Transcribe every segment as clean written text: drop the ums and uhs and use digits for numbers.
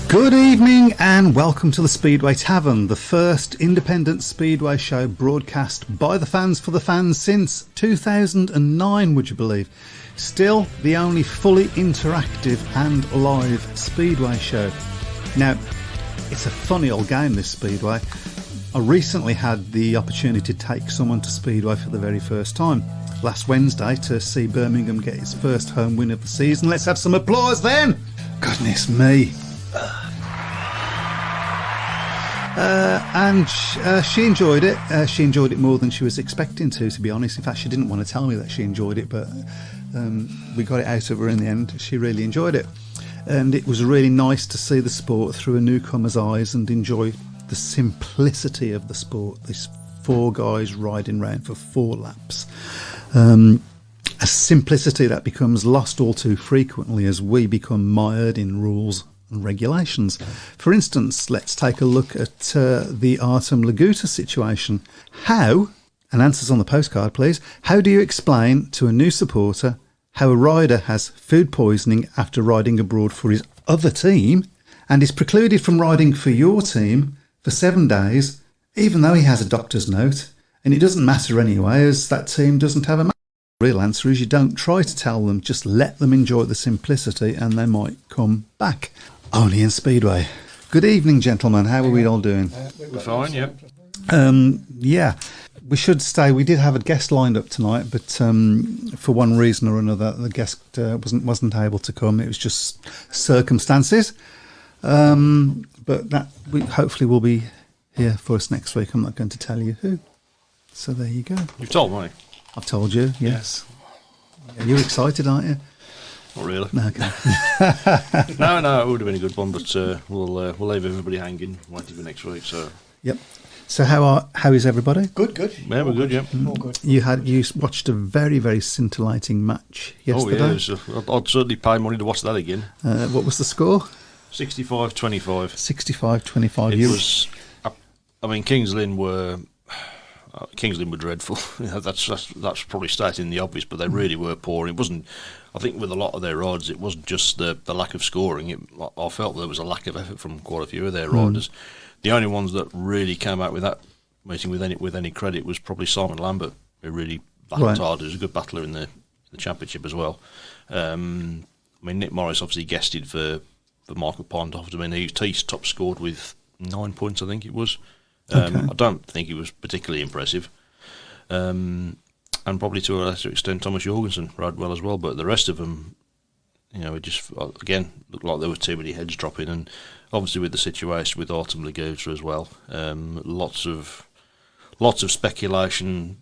Good evening and welcome to the Speedway Tavern, the first independent speedway show broadcast by the fans for the fans since 2009, would you believe? Still the only fully interactive and live speedway show. Now, it's a funny old game, this Speedway. I recently had the opportunity to take someone to Speedway for the very first time last Wednesday to see Birmingham get its first home win of the season. Let's have some applause then! Goodness me. And she enjoyed it. She enjoyed it more than she was expecting to be honest. In fact, she didn't want to tell me that she enjoyed it, but we got it out of her in the end. She really enjoyed it. And it was really nice to see the sport through a newcomer's eyes and enjoy the simplicity of the sport. These four guys riding round for 4 laps. A simplicity that becomes lost all too frequently as we become mired in rules and regulations. For instance, let's take a look at the Artem Laguta situation. How, and answers on the postcard please, how do you explain to a new supporter how a rider has food poisoning after riding abroad for his other team and is precluded from riding for your team for 7 days, even though he has a doctor's note, and it doesn't matter anyway as that team doesn't have a match? The real answer is you don't try to tell them, just let them enjoy the simplicity and they might come back. Only in Speedway. Good evening, gentlemen. How are we all doing? We're fine, yeah. Yeah, we should stay. We did have a guest lined up tonight, but for one reason or another, the guest wasn't able to come. It was just circumstances. But that hopefully will be here for us next week. I'm not going to tell you who. So there you go. You've told me. I've told you. Yes. Yeah, you're excited, aren't you? Not really. No, okay. No, it would have been a good one, but we'll leave everybody hanging, waiting for next week. So. Yep. So how is everybody? Good. Yeah, we're good. Yeah. All good. You watched a very, very scintillating match yesterday. Oh yeah, I'd certainly pay money to watch that again. What was the score? 65-25. 65-25. It was. I mean, Kings Lynn were dreadful. That's probably stating the obvious, but they really were poor. It wasn't. I think with a lot of their rides, it wasn't just the lack of scoring. I felt there was a lack of effort from quite a few of their riders. The only ones that really came out with that meeting with any credit was probably Simon Lambert, who really battled hard. He was a good battler in the championship as well. I mean, Nick Morris obviously guested for Michael Pontoft. I mean, he top scored with 9 points, I think it was. I don't think he was particularly impressive. And probably to a lesser extent, Thomas Jorgensen rode well as well. But the rest of them, it just, again, looked like there were too many heads dropping. And obviously with the situation with Artem Laguta as well, lots of speculation,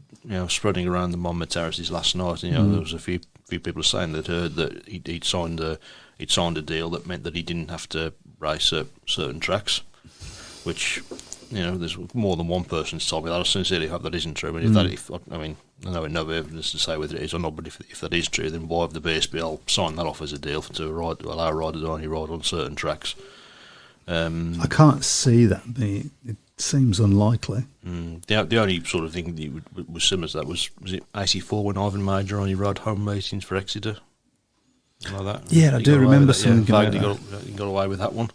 spreading around the Monmouth terraces last night. There was a few people saying that heard that he'd signed a deal that meant that he didn't have to race at certain tracks, which... there's more than one person's told me that. I sincerely hope that isn't true. And I know no evidence to say whether it is or not, but if that is true, then why have the BSBL signed that off as a deal to allow riders to only ride on certain tracks? I can't see that. It seems unlikely. The only sort of thing that was similar to that was it 84 when Ivan Major only rode home meetings for Exeter? Like that. Yeah, I do remember something about that. He got away with that one.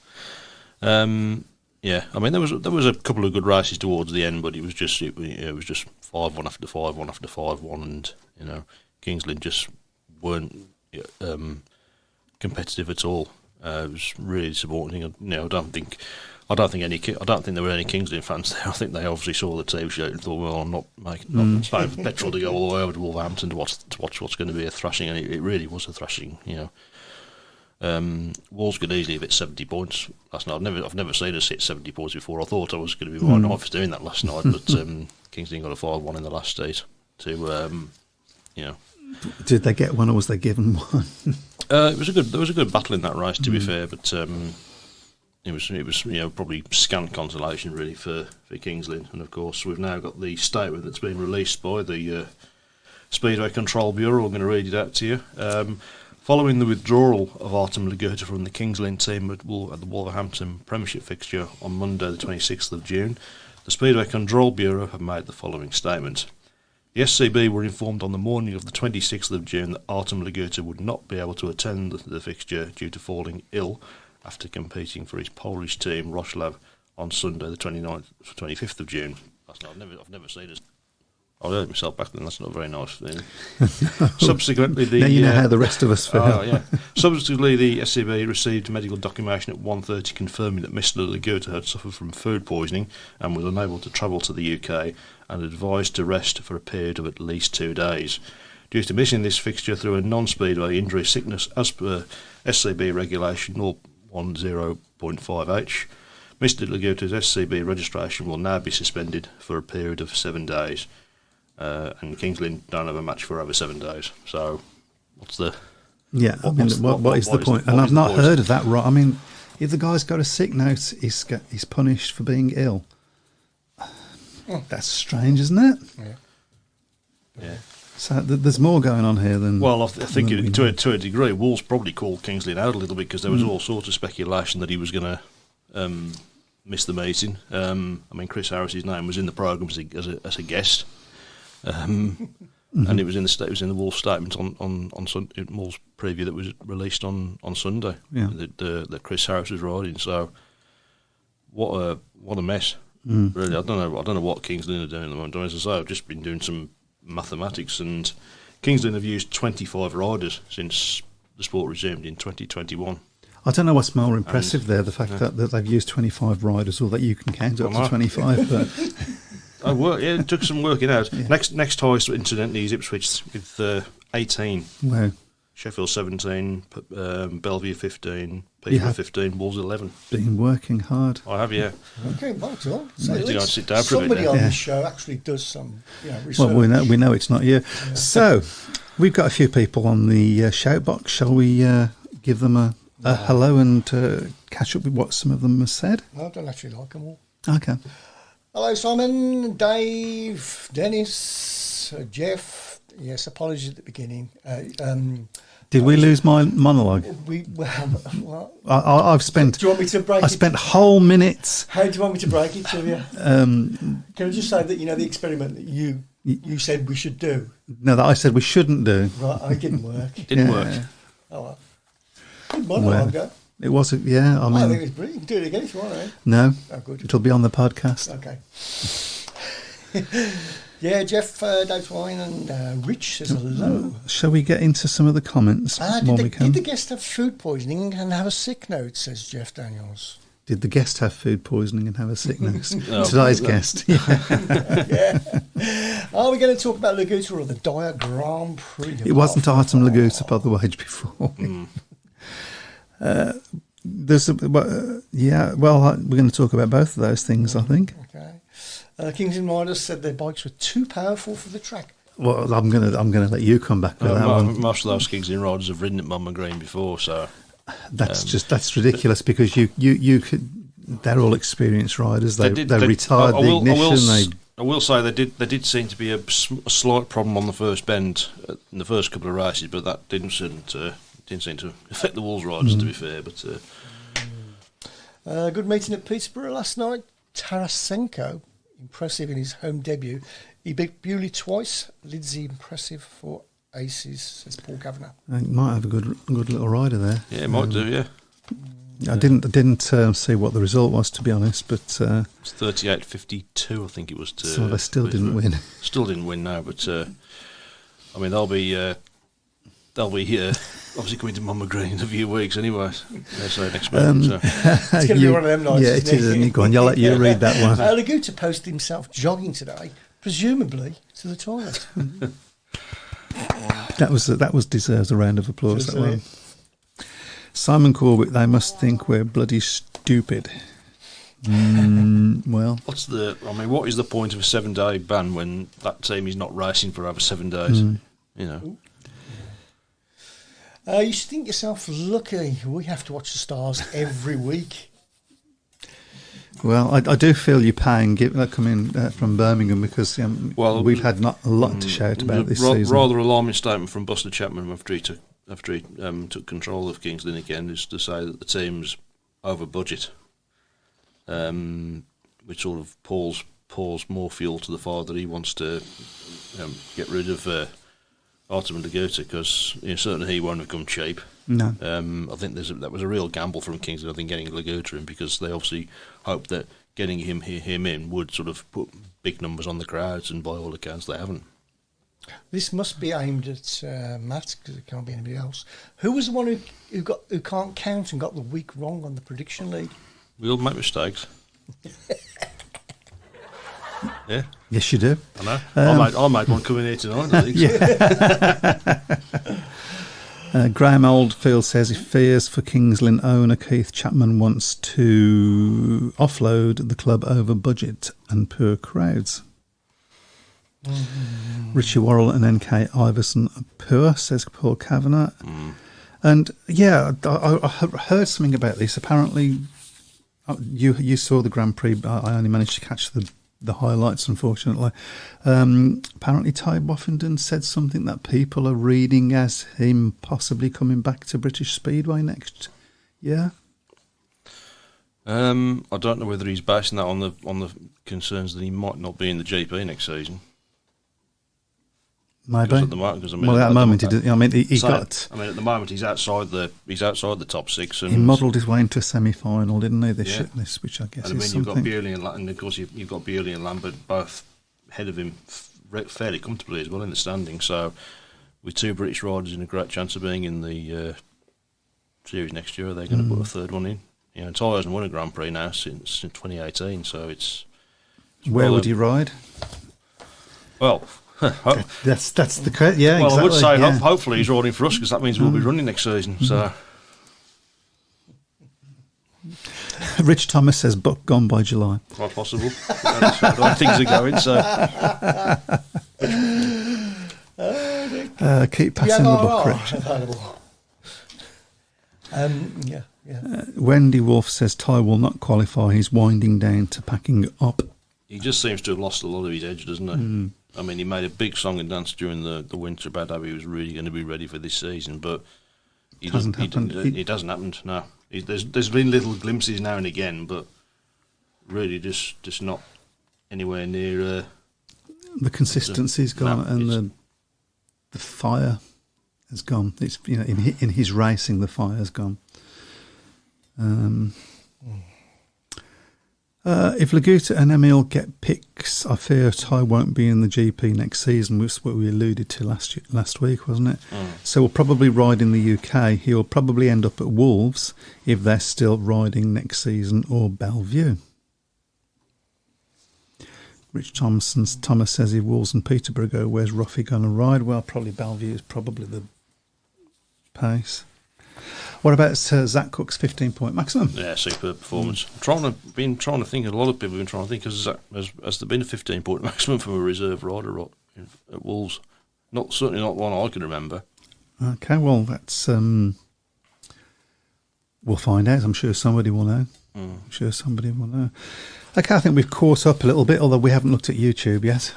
Yeah, I mean there was a couple of good races towards the end, but it was just 5-1 after 5-1 after 5-1, and Kings Lynn just weren't competitive at all. It was really disappointing. I don't think there were any Kings Lynn fans there. I think they obviously saw the TV show and thought, well, I'm not paying for petrol to go all the way over to Wolverhampton to watch what's going to be a thrashing, and it really was a thrashing. Wolves could easily have hit 70 points last night. I've never seen us hit 70 points before. I thought I was going to be right off doing that last night, but Kings Lynn got a 5-1 in the last stage. Did they get one or was they given one? There was a good battle in that race, to be fair, but it was probably scant consolation really for Kings Lynn. And of course we've now got the statement that's been released by the Speedway Control Bureau. I'm going to read it out to you. Following the withdrawal of Artem Laguta from the Kings Lynn team at the Wolverhampton Premiership fixture on Monday the 26th of June, the Speedway Control Bureau have made the following statement. The SCB were informed on the morning of the 26th of June that Artem Laguta would not be able to attend the fixture due to falling ill after competing for his Polish team, Wrocław, on Sunday, the 25th of June. I've never seen it. I heard myself back then. That's not very nice. Subsequently, now you know how the rest of us feel. Subsequently, the SCB received medical documentation at 1:30 confirming that Mr. Laguta had suffered from food poisoning and was unable to travel to the UK and advised to rest for a period of at least 2 days. Due to missing this fixture through a non-speedway injury sickness as per SCB regulation 0.5H, Mr. Laguta's SCB registration will now be suspended for a period of 7 days. And Kings Lynn don't have a match for over 7 days. So, what's the... Yeah, what is the point? And I've not heard of that, right? I mean, if the guy's got a sick note, he's punished for being ill. That's strange, isn't it? Yeah. So there's more going on here than... Well, I think to a degree, Wolves probably called Kings Lynn out a little bit because there was all sorts of speculation that he was going to miss the meeting. I mean, Chris Harris's name was in the programme as a guest. And it was in the Wolves statement on Wolves preview that was released on Sunday. Yeah. That Chris Harris was riding. So what a mess. Really, I don't know what Kings Lynn are doing at the moment. As I say, I've just been doing some mathematics, and Kings Lynn have used 25 riders since the sport resumed in 2021. I don't know what's more impressive there, the fact that they've used 25 riders, or that you can count up to 25. But it took some working out. Yeah. Next highest, incidentally, is Ipswich with 18. Wow. Sheffield 17, Bellevue 15, Peterborough 15, Wolves 11. Been working hard. I have, yeah. Okay, well done. So at least sit down for somebody a bit on this show actually does some research. Well, we know it's not you. Yeah. So, we've got a few people on the shout box. Shall we give them a hello and catch up with what some of them have said? No, I don't actually like them all. Okay. Hello, Simon, Dave, Dennis, Jeff. Yes, apologies at the beginning. Did we lose my monologue? I've spent. Do you want me to break? I spent whole minutes. How do you want me to break it to you? Can I just say that the experiment that you said we should do? No, that I said we shouldn't do. Right, it didn't work. Didn't work. Oh, well. Good monologue, go. It was, yeah. I think it was brilliant. You can do it again if you want, right? No. Oh, good. It'll be on the podcast. Okay. Yeah, Jeff, Dave Twine and Rich says hello. Shall we get into some of the comments? Did the guest have food poisoning and have a sick note, says Jeff Daniels. Did the guest have food poisoning and have a sick note? Today's guest. Yeah. Are we going to talk about Laguta or the Dyer Grand Prix? It wasn't Artem Laguta, by the way, before. We're going to talk about both of those things, I think. Okay. Kings and Riders said their bikes were too powerful for the track. Well, I'm going to let you come back with that one. Most of those Kings and Riders have ridden at Monmouth Green before, so that's ridiculous because you could. They're all experienced riders. They retired the ignition. I will say they did seem to be a slight problem on the first bend in the first couple of races, but that didn't seem to affect the Wolves riders, to be fair. But good meeting at Peterborough last night. Tarasenko, impressive in his home debut. He beat Bewley twice. Lidzi, impressive for aces, says Paul Kavanagh. He might have a good little rider there. Yeah, he might do. Yeah. I didn't see what the result was, to be honest, but it's 38.52, I think it was. So they still didn't win. Still didn't win now, but I mean they'll be obviously coming to Monmouth Green in a few weeks anyway. So next month. It's going to be one of them nights. Yeah, it is. And go on, I'll let you read that one. Laguta posted himself jogging today, presumably to the toilet. That deserves a round of applause. That one. Simon Corbett, they must think we're bloody stupid. Well, what is the point of a 7-day ban when that team is not racing for over 7 days? You should think yourself lucky. We have to watch the Stars every week. Well, I do feel your pain coming from Birmingham because we've had not a lot to shout about this season. Rather alarming statement from Buster Chapman after he took control of Kings Lynn again, is to say that the team's over budget, which sort of pours more fuel to the fire that he wants to get rid of Artem Lagota, because certainly he won't have come cheap. No. I think that was a real gamble from Kingston, I think, getting Lagota in, because they obviously hoped that getting him in would sort of put big numbers on the crowds, and by all accounts they haven't. This must be aimed at Matt, because it can't be anybody else. Who was the one who can't count and got the week wrong on the prediction league? We all make mistakes. Yeah. Yes, you do. I know. I made one coming here tonight, I think. So. Graham Oldfield says he fears for Kings Lynn owner Keith Chapman wants to offload the club over budget and poor crowds. Richie Worrell and NK Iverson are poor, says Paul Kavanagh. And yeah, I heard something about this. Apparently, you saw the Grand Prix. I only managed to catch the highlights, unfortunately. Apparently, Ty Boffington said something that people are reading as him possibly coming back to British Speedway next year. I don't know whether he's basing that on the concerns that he might not be in the GP next season. Maybe. At the moment, at the moment, at the moment he's outside the top six. And he modelled his way into a semi-final, didn't he? This, which I guess is something. You've got Bewley and of course you've got Bewley and Lambert both ahead of him fairly comfortably as well in the standing. So with two British riders in a great chance of being in the series next year, they're going to put a third one in. Ty hasn't won a Grand Prix now since 2018, so it's where would he ride? Well. That's the yeah. Well, exactly, I would say yeah. hopefully he's riding for us, because that means we'll be running next season. So, Rich Thomas says Buck gone by July. Quite possible. That's the way things are going. So, keep passing the buck, Rich. Wendy Wolf says Ty will not qualify. He's winding down to packing up. He just seems to have lost a lot of his edge, doesn't he? I mean, he made a big song and dance during the winter about how he was really going to be ready for this season, but it hasn't happened. No, there's been little glimpses now and again, but really just not anywhere near. The consistency's gone, and the fire has gone. It's in his racing, the fire's gone. If Lagota and Emil get picks, I fear Ty won't be in the GP next season, which is what we alluded to last week, wasn't it? So we'll probably ride in the UK. He'll probably end up at Wolves if they're still riding next season, or Bellevue. Rich Thomas says if Wolves and Peterborough go, where's Ruffy going to ride? Well, probably Bellevue is probably the pace. What about Zach Cook's 15-point maximum? Yeah, superb performance. Been trying to think. A lot of people have been trying to think. Has there been a 15-point maximum from a reserve rider at Wolves? Certainly not one I can remember. Okay, well that's we'll find out. I'm sure somebody will know. Okay, I think we've caught up a little bit, although we haven't looked at YouTube yet.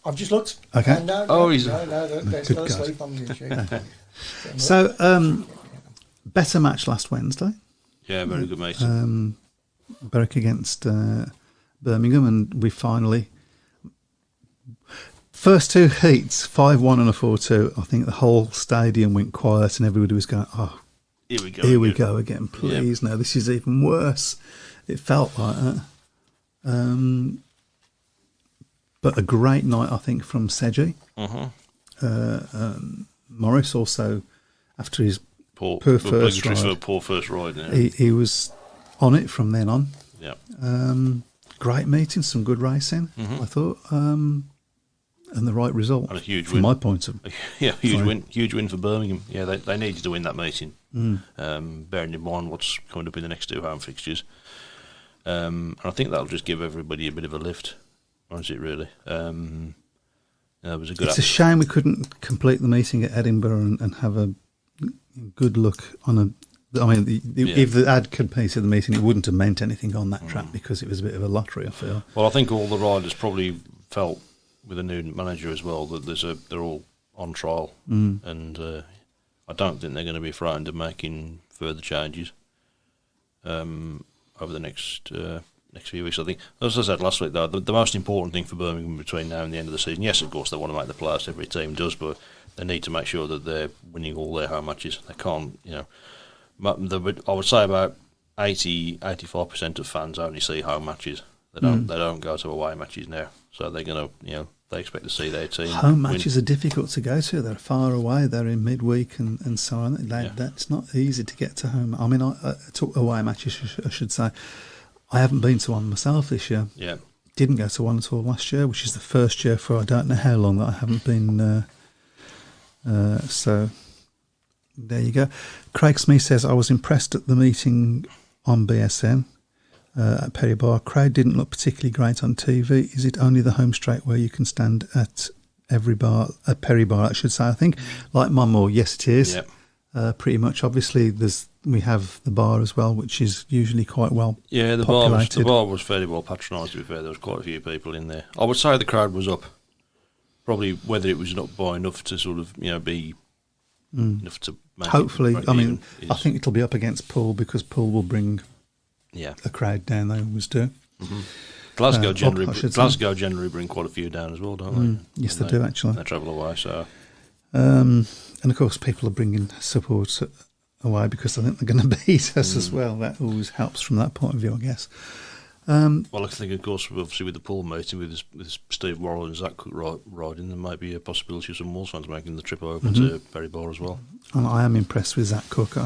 I've just looked. Okay. No, don't sleep on YouTube. So, better match last Wednesday. Yeah, very good mate. Berwick against Birmingham, and we finally... First two heats, 5-1 and a 4-2. I think the whole stadium went quiet and everybody was going, oh, here we go again, please. Yep. No, this is even worse. It felt like that. But a great night, I think, from Seji. Morris also, after his poor first ride, he was on it from then on. Yeah. Great meeting, some good racing, I thought, and the right result. And a huge from win. My point of huge win for Birmingham. Yeah, they needed to win that meeting. Bearing in mind what's coming up in the next two home fixtures, and I think that'll just give everybody a bit of a lift. Won't it really? It was a good. It's a shame we couldn't complete the meeting at Edinburgh and have a good look on a. I mean, if the ad completed the meeting, it wouldn't have meant anything on that track because it was a bit of a lottery, I feel. Well, I think all the riders probably felt with a new manager as well that they're all on trial, and I don't think they're going to be frightened of making further changes over the next next few weeks. I think, as I said last week, though, the most important thing for Birmingham between now and the end of the season, yes, of course, they want to make the playoffs. Every team does, but they need to make sure that they're winning all their home matches. They can't, I would say about 85% of fans only see home matches. They don't go to away matches now. So they're going to, they expect to see their team. Home matches are difficult to go to. They're far away. They're in midweek and so on. That's not easy to get to home. I mean, I took away matches, I should say. I haven't been to one myself this year. Yeah. Didn't go to one at all last year, which is the first year for I don't know how long that I haven't been. So there you go. Craig Smith says, I was impressed at the meeting on BSN. At Perry Bar, crowd didn't look particularly great on TV. Is it only the home straight where you can stand at every bar, at Perry Bar, I should say? I think, like Monmore, yes, it is. Yep. Pretty much. Obviously, we have the bar as well, which is usually quite well. Yeah, the bar was fairly well patronised. To be fair, there was quite a few people in there. I would say the crowd was up. Probably whether it was not by enough to sort of be enough to make hopefully. It I mean, I think it'll be up against Poole because Poole will bring. Yeah, a crowd down, they always do. Mm-hmm. Glasgow generally bring quite a few down as well, don't they? Yes, they do actually. They travel away, so. And of course, people are bringing support away because I think they're going to beat us as well. That always helps from that point of view, I guess. Well, I think, of course, obviously with the Poole meeting with Steve Worrell and Zach Cook riding, there might be a possibility of some Wolves fans making the trip over to Perry Bar as well. And I am impressed with Zach Cook.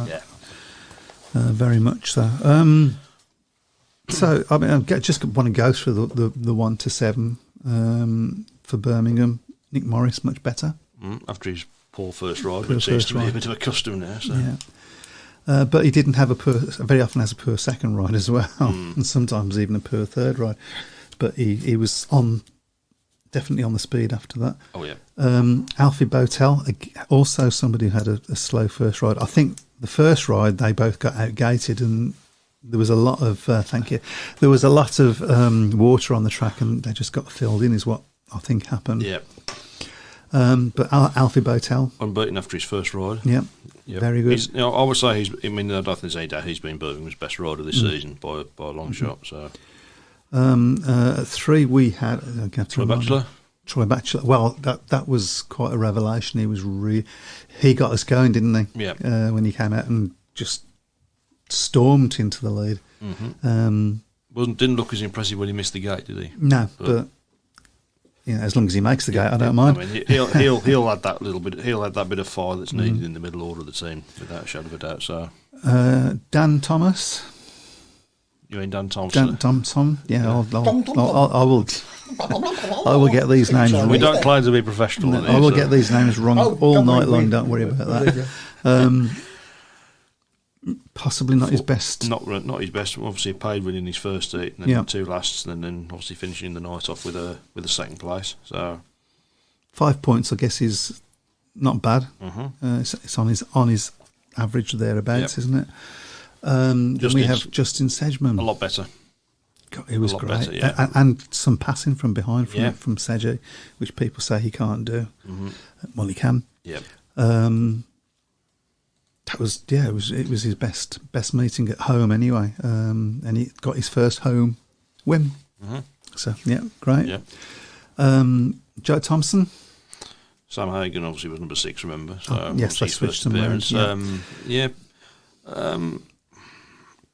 Very much so. So, I mean, I just want to go through the 1 to 7 for Birmingham. Nick Morris, much better. After his poor first ride, which seems to be a bit of a custom now. So. Yeah. But he didn't have very often has a poor second ride as well, and sometimes even a poor third ride. But he was definitely on the speed after that. Oh, yeah. Alfie Botel, also somebody who had a slow first ride. I think the first ride, they both got outgated and there was a lot of, there was a lot of water on the track and they just got filled in is what I think happened. Yeah. But Alfie Botel. Unbeaten after his first ride. Yeah. Yep. Very good. I would say I don't think there's any doubt he's been Birmingham's best rider this season by a long shot. So. At 3 we had Troy Batchelor. Well, that was quite a revelation. He got us going, didn't he? Yeah. When he came out and just stormed into the lead. Mm-hmm. Didn't look as impressive when he missed the gate, did he? No, but as long as he makes the gate, I don't mind. I mean, he'll add that little bit. He'll add that bit of fire that's needed in the middle order of the team, without a shadow of a doubt. So, Dan Thomas. You mean Dan Thompson? Dan Thompson. Yeah, I will get these names wrong. We don't claim to be professional. I will get these names wrong all night long. Don't worry about that. Possibly not his best. Not his best. Obviously, paid winning his first heat, and then 2 lasts, and then obviously finishing the night off with a second place. So 5 points, I guess, is not bad. It's on his average thereabouts, isn't it? Then we have Justin Sedgman. A lot better. God, it was great, better, and some passing from behind from Sedgey, which people say he can't do. Well, he can. Yeah. That was it was his best meeting at home anyway, and he got his first home win. So great. Yeah. Joe Thompson. Sam Hagan obviously was number 6. Remember? So yes, they switched them around.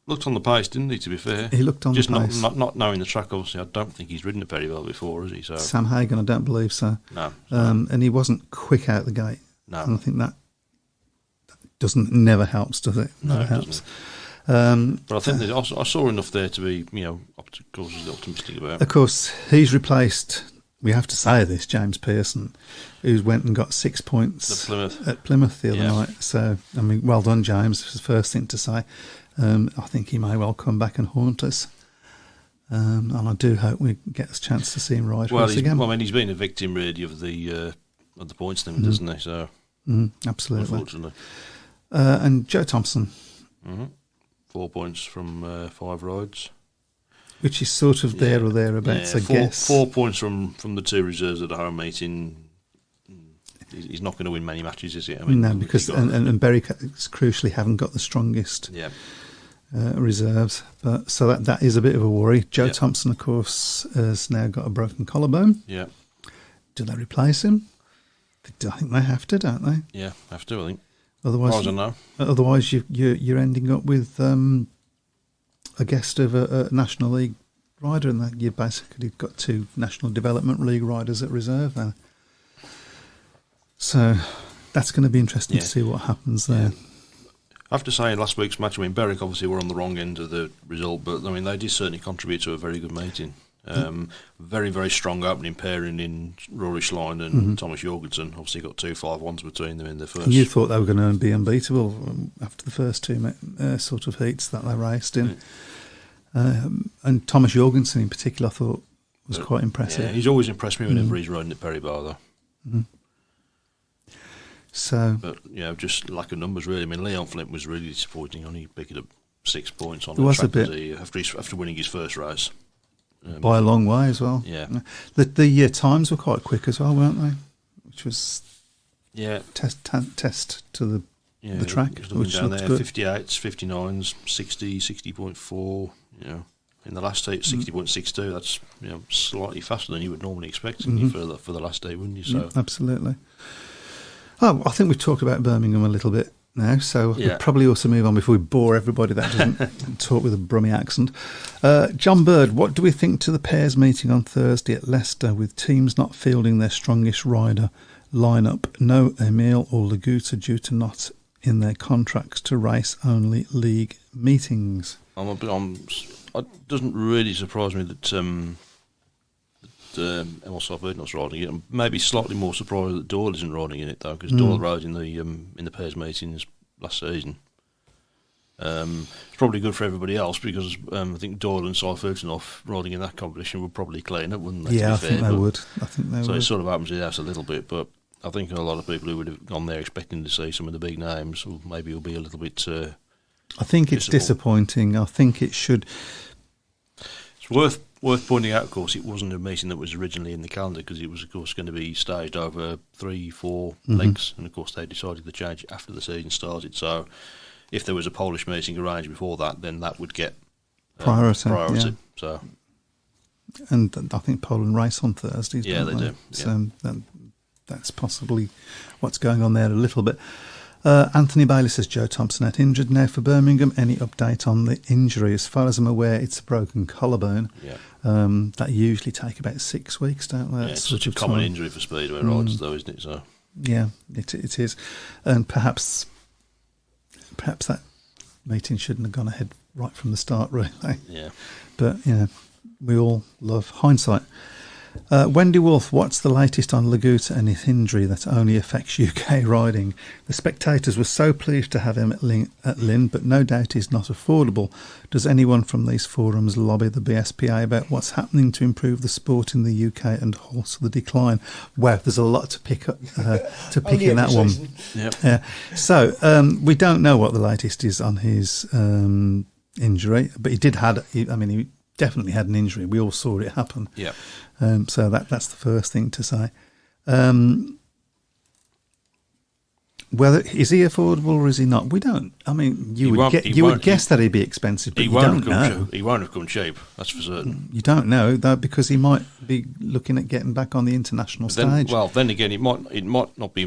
Looked on the pace, didn't he? To be fair, he looked on the pace. Not knowing the track. Obviously, I don't think he's ridden a Perryville before, has he? So Sam Hagan, I don't believe so. No. And he wasn't quick out the gate. No. And I think that never helps, does it? No, it helps. But I think I saw enough there to be, optimistic about. Of course, he's replaced. We have to say this, James Pearson, who went and got 6 points at Plymouth the other night. So, I mean, well done, James. It's the first thing to say. I think he may well come back and haunt us. And I do hope we get a chance to see him ride for us again. Well, I mean, he's been a victim really of the points thing, doesn't he? So, absolutely. Unfortunately. And Joe Thompson. 4 points from 5 rides. Which is sort of there or thereabouts, I guess. 4 points from the 2 reserves at the home meeting. He's not going to win many matches, is he? I mean, no, because and Berry crucially haven't got the strongest reserves. But so that is a bit of a worry. Joe Yeah. Thompson, of course, has now got a broken collarbone. Yeah. Do they replace him? I think they have to, don't they? Yeah, have to, I think. Otherwise, I don't know. Otherwise, you're ending up with a guest of a National League rider, and that you've basically got 2 National Development League riders at reserve there. So that's going to be interesting to see what happens there. I have to say, in last week's match, I mean, Berwick obviously were on the wrong end of the result, but I mean, they did certainly contribute to a very good meeting. Very, very strong opening pairing in Rory Schlein and Thomas Jorgensen. Obviously got 2 5-1s between them in the first. You thought they were going to be unbeatable after the first 2 sort of heats that they raced in. And Thomas Jorgensen in particular, I thought, was quite impressive. Yeah, he's always impressed me whenever he's riding at Perry Bar, though. So, but just lack of numbers really. I mean, Leon Flint was really disappointing. Only picked up 6 points on It was the a track bit after winning his first race. By a long way as well. Yeah. The times were quite quick as well, weren't they? Which was test to the track. Which down looked there, good. 58s, 59s, 60, 60.4. In the last heat, 60.62. That's slightly faster than you would normally expect for the last day, wouldn't you? So Yeah, absolutely. Oh, I think we've talked about Birmingham a little bit now, so we'll probably also move on before we bore everybody that doesn't talk with a Brummie accent. John Bird, what do we think to the pairs meeting on Thursday at Leicester with teams not fielding their strongest rider lineup? No Emile or Laguta due to not in their contracts to race only league meetings. It doesn't really surprise me that Emil Southwood not riding it. I'm maybe slightly more surprised that Doyle isn't riding in it though, because Doyle rode in the pairs meetings last season. It's probably good for everybody else because I think Doyle and Seifertenoff riding in that competition would probably clean up, wouldn't they? Yeah, I think they would. So it sort of happens in the house a little bit, but I think a lot of people who would have gone there expecting to see some of the big names maybe will be a little bit. I think it's disappointing. I think it should. It's worth pointing out, of course, it wasn't a meeting that was originally in the calendar because it was, of course, going to be staged over 3-4 legs, and of course they decided to change it after the season started. So, if there was a Polish meeting arranged before that, then that would get priority. Yeah. So, and I think Poland race on Thursdays. Yeah, they do. So that's possibly what's going on there a little bit. Anthony Bailey says Joe Thompson out injured now for Birmingham. Any update on the injury? As far as I'm aware, it's a broken collarbone. Yeah. That usually take about 6 weeks, don't they? Yeah, it's such a common injury for Speedway riders, though, isn't it? So yeah, it is, and perhaps that meeting shouldn't have gone ahead right from the start, really. Yeah. But we all love hindsight. Wendy Wolf, what's the latest on Laguta and his injury that only affects UK riding? The spectators were so pleased to have him at Lynn, but no doubt he's not affordable. Does anyone from these forums lobby the BSPA about what's happening to improve the sport in the UK and halt the decline? Wow, there's a lot to pick up in that one. Yep. So we don't know what the latest is on his injury, but he definitely had an injury. We all saw it happen. Yeah. So that's the first thing to say. Whether is he affordable or is he not? We don't. I mean, you would guess that he'd be expensive, but you don't know. He won't have come cheap. That's for certain. You don't know though, because he might be looking at getting back on the international stage. Then again, it might not be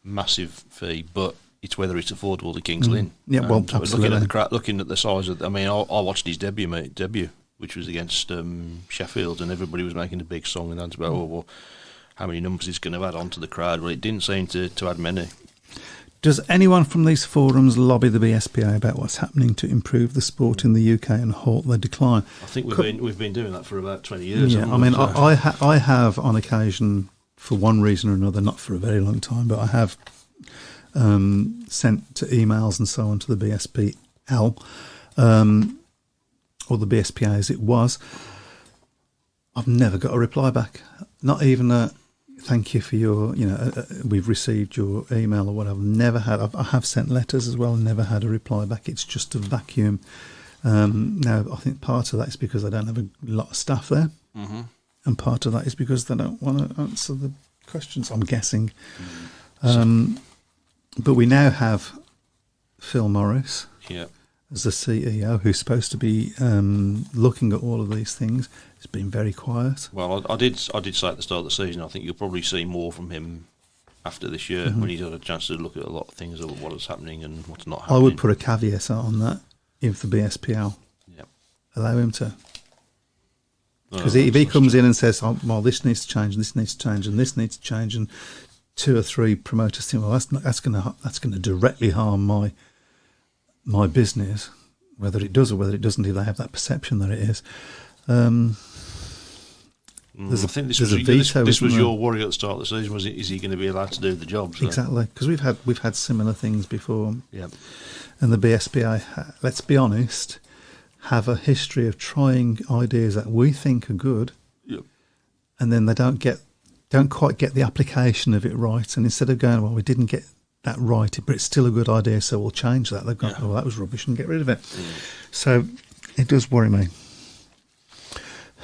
massive fee, but it's whether it's affordable to Kings Lynn. Yeah, well, absolutely. Looking at the size of. I mean, I watched his debut, which was against Sheffield, and everybody was making a big song and that's about how many numbers it's going to add onto the crowd. Well, it didn't seem to add many. Does anyone from these forums lobby the BSPA about what's happening to improve the sport in the UK and halt the decline? I think we've been doing that for about 20 years. Yeah, I mean, I have on occasion, for one reason or another, not for a very long time, but I have sent to emails and so on to the BSPL, or the BSPA as it was. I've never got a reply back, not even a thank you for your, we've received your email or whatever. Never had. I have sent letters as well, never had a reply back. It's just a vacuum. Now, I think part of that is because I don't have a lot of staff there, and part of that is because they don't want to answer the questions, I'm guessing. But we now have Phil Morris. Yeah. as the CEO, who's supposed to be looking at all of these things, has been very quiet. Well, I did say at the start of the season, I think you'll probably see more from him after this year when he's had a chance to look at a lot of things of what is happening and what's not happening. I would put a caveat on that if the BSPL allow him to. Because if he comes in and says, oh, well, this needs to change, this needs to change, and this needs to change, and 2 or 3 promoters think, well, that's going to directly harm my business, whether it does or whether it doesn't, if they have that perception that it is. I think this was your worry at the start of the season. Was it? Is he going to be allowed to do the job? So? Exactly, because we've had similar things before. Yeah. And the BSBI, let's be honest, have a history of trying ideas that we think are good, and then they don't quite get the application of it right. And instead of going, well, we didn't get that right, but it's still a good idea, so we'll change that. They've gone, oh, that was rubbish, and get rid of it. So it does worry me.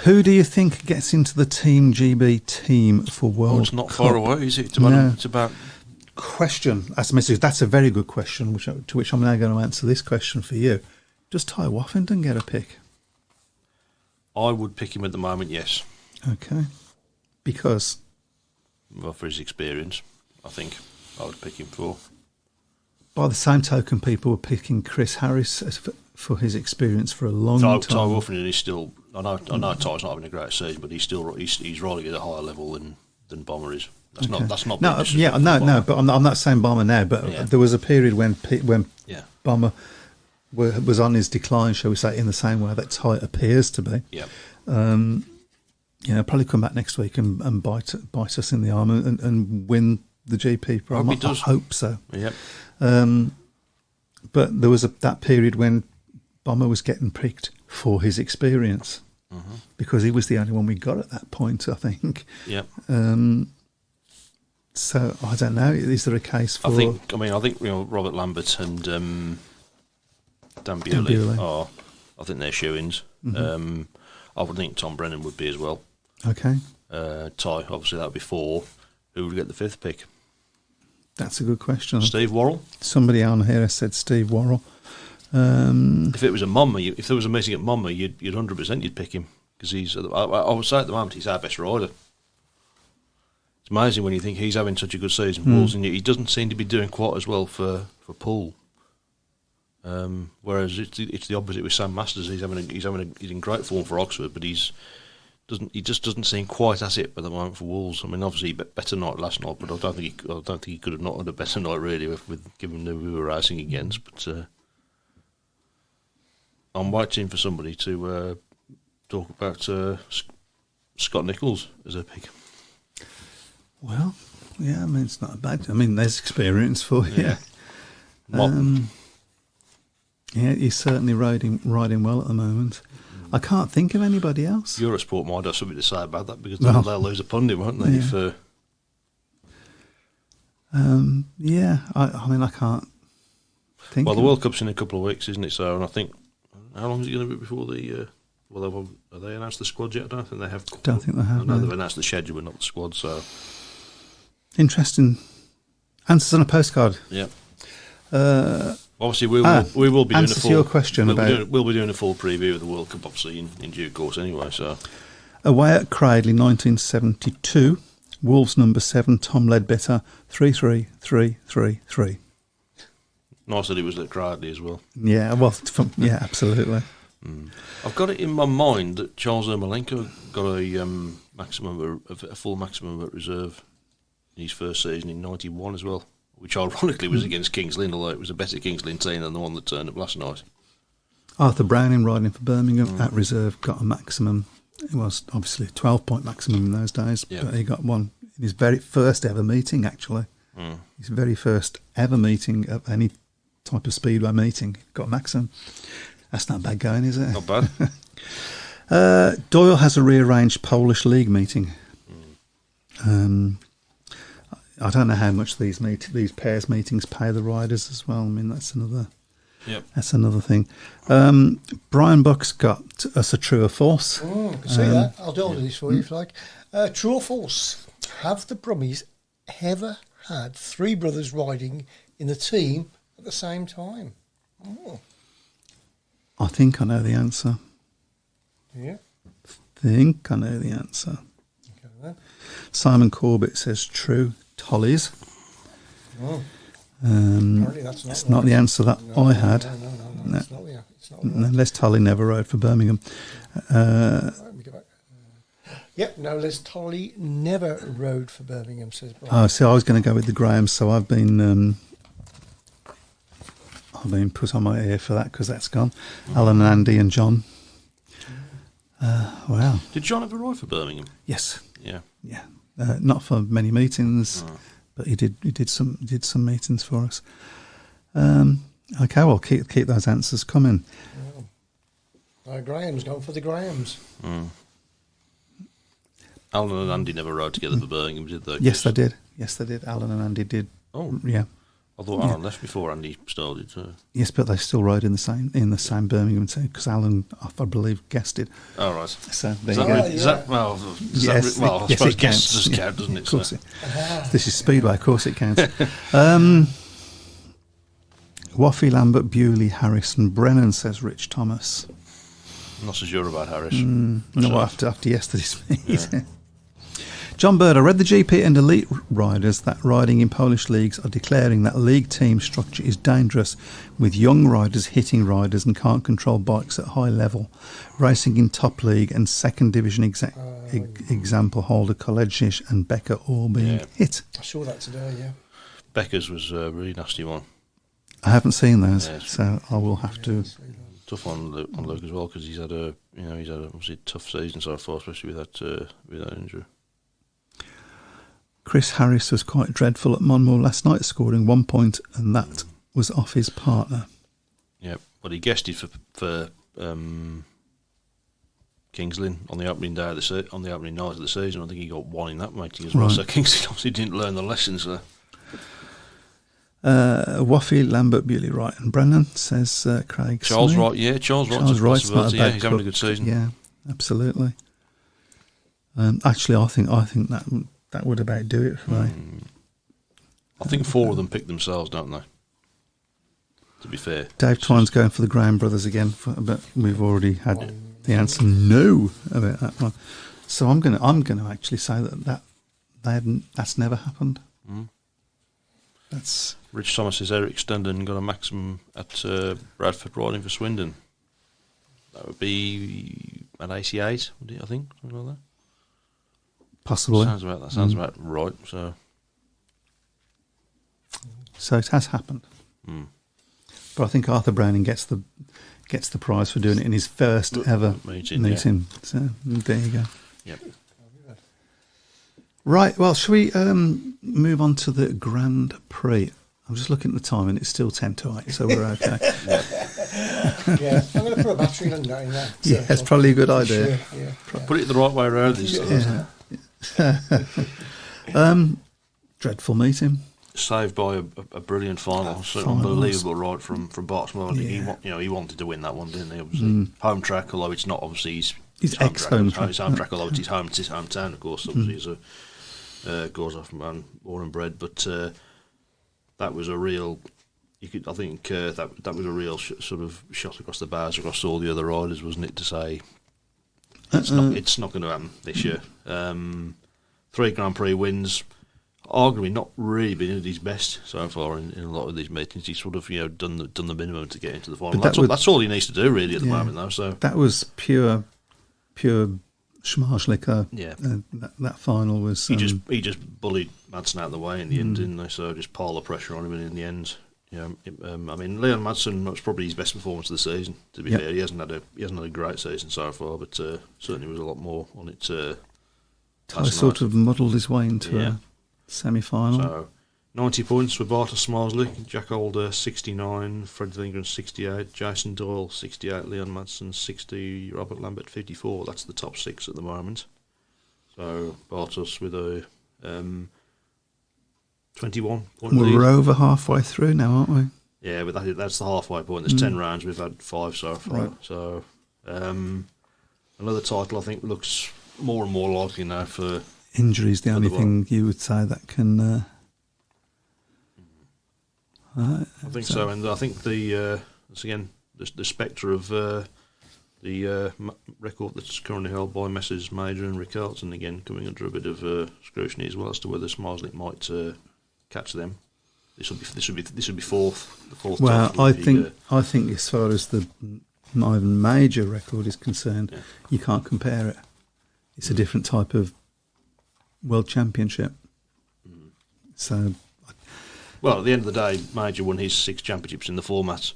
Who do you think gets into the Team GB team for World Cup? It's not far away, is it? It's about... Question. That's a very good question, to which I'm now going to answer this question for you. Does Ty Woffington get a pick? I would pick him at the moment, yes. Okay. Because? Well, for his experience, I think I would pick him for. By the same token, people were picking Chris Harris for his experience for a long time. Ty Woffington is still... I know Ty's not having a great season, but he's riding at a higher level than Bomber is. That's not. No, but I'm not saying Bomber now. But there was a period when Bomber was on his decline, shall we say, in the same way that Ty appears to be. Yeah. Probably come back next week and bite us in the arm and win the GP. I hope so. Yep. But there was that period when Bomber was getting picked for his experience because he was the only one we got at that point, I think. Yeah. So I don't know. Is there a case for? I think Robert Lambert and Dan Bewley are. I think they're shoo-ins. I would think Tom Brennan would be as well. Okay. Ty, obviously that would be 4. Who would get the 5th pick? That's a good question. Steve Worrell. Somebody on here has said Steve Worrell. If it was a Monmouth, if there was a meeting at Monmouth, you'd 100% pick him because he's. I would say at the moment he's our best rider. It's amazing when you think he's having such a good season for Wolves, and he doesn't seem to be doing quite as well for Poole. Whereas it's the opposite with Sam Masters. He's in great form for Oxford, but he just doesn't seem quite at it at the moment for Wolves. I mean, obviously better night last night, but I don't think he could have not had a better night really with given who we were racing against. But I'm waiting for somebody to talk about Scott Nichols as a pick. Well, yeah, I mean, it's not bad. I mean, there's experience for you. Yeah. He's certainly riding well at the moment. I can't think of anybody else. Eurosport might have something to say about that because they'll lose a pundit, won't they? Yeah. I mean, I can't think. Well, the World Cup's in a couple of weeks, isn't it? So, and I think how long is it going to be before the? Have they announced the squad yet? I don't think they have. Don't think they have. I know they've announced the schedule, but not the squad. So interesting answers on a postcard. Yeah. Obviously, we will be doing a full. Your question we'll be doing a full preview of the World Cup, obviously in due course. Anyway, so away at Cradley, 1972. Wolves number 7, Tom Ledbetter, 3-3-3-3-3. Nice that it was at Cradley as well. Yeah, well, absolutely. I've got it in my mind that Charles Ermolenko got a full maximum at reserve in his first season in '91 as well, which ironically was against Kings Lynn, although it was a better Kings Lynn team than the one that turned up last night. Arthur Browning riding for Birmingham at reserve got a maximum. It was obviously a 12-point maximum in those days, but he got one in his very first ever meeting, actually. His very first ever meeting of any type of speedway meeting. Got a maximum. That's not bad going, is it? Not bad. Doyle has a rearranged Polish league meeting. I don't know how much these pairs meetings pay the riders as well. I mean, that's another thing. Brian Buck's got us a true or false. I can see that. I'll do this for you if you like. True or false? Have the Brummies ever had 3 brothers riding in the team at the same time? I think I know the answer. Yeah. Think I know the answer. Okay, then. Simon Corbett says true. Tollies. Oh. Apparently that's not It's right. not the answer that I had. No. It's not the. It's not the right. Les Tully never rode for Birmingham. Let me go back. Yep, no, Les Tully never rode for Birmingham, says Brian. Oh, see, I was going to go with the Grahams, so I've been put on my ear for that because that's gone. Alan and Andy and John. Wow. Did John ever ride for Birmingham? Yes. Yeah. Yeah. Not for many meetings, but he did some meetings for us. Okay, well, keep those answers coming. Graham's going for the Grahams. Alan and Andy never rode together for Birmingham, did they? Yes, they did. Yes, they did. Alan and Andy did. Oh, yeah. I thought Alan left before Andy started. So. Yes, but they still rode in the same Birmingham team because Alan, I believe, guested. Oh, right. So there you go. Is that well? Yes, I yes, suppose it guests counts. does count, doesn't it? Of course. So. This is Speedway, of course it counts. Waffy, Lambert, Bewley, Harrison, Brennan, says Rich Thomas. I'm not so sure about Harris. No, after yesterday's meet. Yeah. John Bird, I read the GP and elite riders that riding in Polish leagues are declaring that league team structure is dangerous, with young riders hitting riders and can't control bikes at high level. Racing in top league and second division example holder Kolegnish and Becker all being hit. I saw that today, yeah. Becker's was a really nasty one. I haven't seen those, Yeah, so I will have to. Tough on Luke as well because he's had a obviously tough season so far, especially with that injury. Chris Harris was quite dreadful at Monmouth last night, scoring 1 point, and that was off his partner. Yeah, but he guested for Kings Lynn on the opening day of on the opening night of the season. I think he got one in that meeting as well. Right. So Kings Lynn obviously didn't learn the lessons there. Waffy, Lambert, Bewley, Wright and Brennan, says Craig Charles Smith. Wright, yeah, Charles Wright's Charles a Wright's not a possibility. bad Yeah, he's having a cook. good season. Yeah, absolutely. Actually, I think that would about do it for me. I think 4 of them pick themselves, don't they? To be fair. Dave Twine's going for the Graham brothers again, but we've already had the answer no about that one. So I'm going to actually say that's never happened. That's Rich Thomas says Eric Stendon got a maximum at Bradford riding for Swindon. That would be an 88, would it, I think, something like that. possible. Sounds about right. So it has happened. But I think Arthur Browning gets the prize for doing it in his first ever meeting. Yeah. So there you go. Yep. Right, well, shall we move on to the Grand Prix? I'm just looking at the time and it's still 10 to 8, so we're okay. Yeah, I'm going to put a battery in that. Yeah, that's probably a good idea. Sure, yeah. Put it the right way around this time. Dreadful meeting. Saved by a brilliant final. So unbelievable ride from Bart Small. Yeah. He wanted to win that one, didn't he? Obviously, home track, although it's not obviously his ex-home track. His home track, although it's his hometown, of course. Obviously, he's a Gorzoff man, born and bred. But that was a real. I think that was a real sort of shot across the bars across all the other riders, wasn't it? To say it's not going to happen this year. 3 Grand Prix wins. Arguably not really been at his best so far in a lot of these meetings. He's sort of done the minimum to get into the final. That's all he needs to do really at the moment though. So that was pure schmarschlicker. Yeah, that final was. He just bullied Madsen out of the way in the end, didn't they? So just pile the pressure on him, and in the end, I mean, Leon Madsen was probably his best performance of the season. To be fair, he hasn't had a great season so far, but certainly was a lot more on it. Ty sort of muddled his way into a semi-final. So 90 points for Bartos Smarsley, Jack Alder 69, Fred Lindgren 68, Jason Doyle 68, Leon Madsen 60, Robert Lambert 54. That's the top 6 at the moment. So Bartos with a 21 point lead. We're over halfway through now, aren't we? Yeah, but that's the halfway point. There's 10 rounds. We've had 5 so far. Right. So another title I think looks more and more likely now for. Injury's the only thing you would say that can. I think so, and I think the the spectre of the record that's currently held by Messrs Major and Rick Carlton again coming under a bit of scrutiny as well as to whether Smarslick might catch them. This would be fourth. The fourth. Well, time I would think as far as the Ivan Major record is concerned, Yeah. you can't compare it. It's a different type of world championship. So, well, at the end of the day, Major won his 6 championships in the format